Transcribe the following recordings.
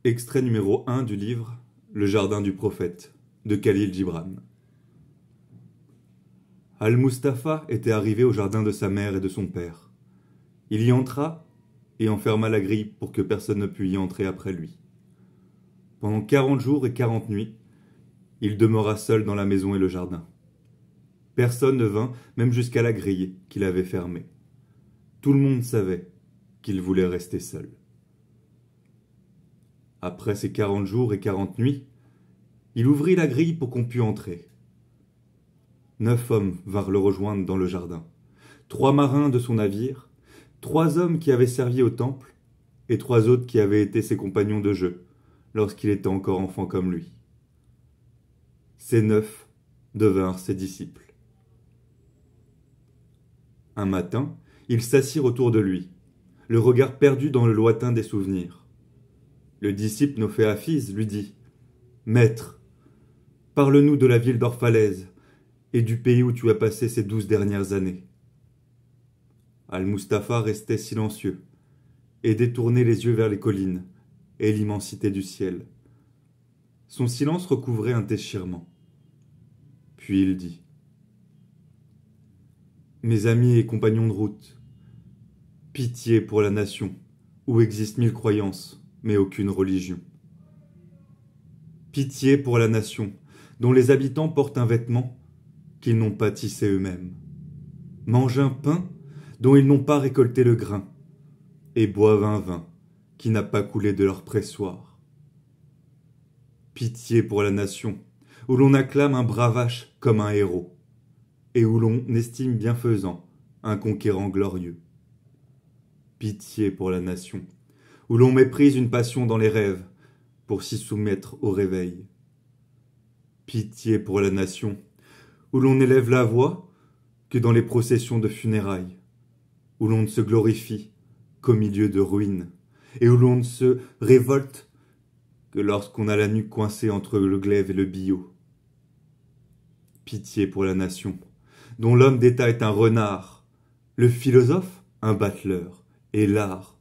Extrait numéro 1 du livre Le jardin du prophète de Khalil Gibran. Al-Mustapha était arrivé au jardin de sa mère et de son père. Il y entra et enferma la grille pour que personne ne pût y entrer après lui. Pendant 40 jours et 40 nuits, il demeura seul dans la maison et le jardin. Personne ne vint, même jusqu'à la grille qu'il avait fermée. Tout le monde savait qu'il voulait rester seul. Après ces 40 jours et 40 nuits, il ouvrit la grille pour qu'on pût entrer. 9 hommes vinrent le rejoindre dans le jardin. 3 marins de son navire, 3 hommes qui avaient servi au temple, et 3 autres qui avaient été ses compagnons de jeu, lorsqu'il était encore enfant comme lui. Ces 9 devinrent ses disciples. Un matin, ils s'assirent autour de lui, le regard perdu dans le lointain des souvenirs. Le disciple Noféaphis lui dit « Maître, parle-nous de la ville d'Orphalaise et du pays où tu as passé ces 12 dernières années. » Al-Mustapha restait silencieux et détournait les yeux vers les collines et l'immensité du ciel. Son silence recouvrait un déchirement. Puis il dit « Mes amis et compagnons de route, pitié pour la nation où existent 1000 croyances, mais aucune religion. Pitié pour la nation dont les habitants portent un vêtement qu'ils n'ont pas tissé eux-mêmes, mangent un pain dont ils n'ont pas récolté le grain, et boivent un vin qui n'a pas coulé de leur pressoir. Pitié pour la nation où l'on acclame un bravache comme un héros, et où l'on estime bienfaisant un conquérant glorieux. Pitié pour la nation où l'on méprise une passion dans les rêves pour s'y soumettre au réveil. Pitié pour la nation où l'on n'élève la voix que dans les processions de funérailles, où l'on ne se glorifie qu'au milieu de ruines, et où l'on ne se révolte que lorsqu'on a la nuque coincée entre le glaive et le billot. Pitié pour la nation dont l'homme d'État est un renard, le philosophe un battleur, et l'art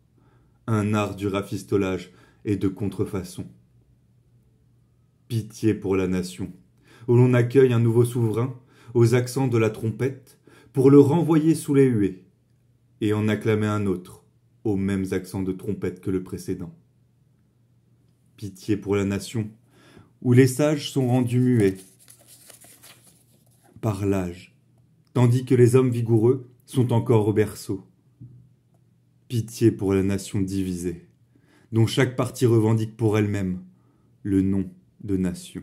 un art du rafistolage et de contrefaçon. Pitié pour la nation, où l'on accueille un nouveau souverain aux accents de la trompette pour le renvoyer sous les huées, et en acclamer un autre aux mêmes accents de trompette que le précédent. Pitié pour la nation, où les sages sont rendus muets par l'âge, tandis que les hommes vigoureux sont encore au berceau. Pitié pour la nation divisée, dont chaque partie revendique pour elle-même le nom de nation.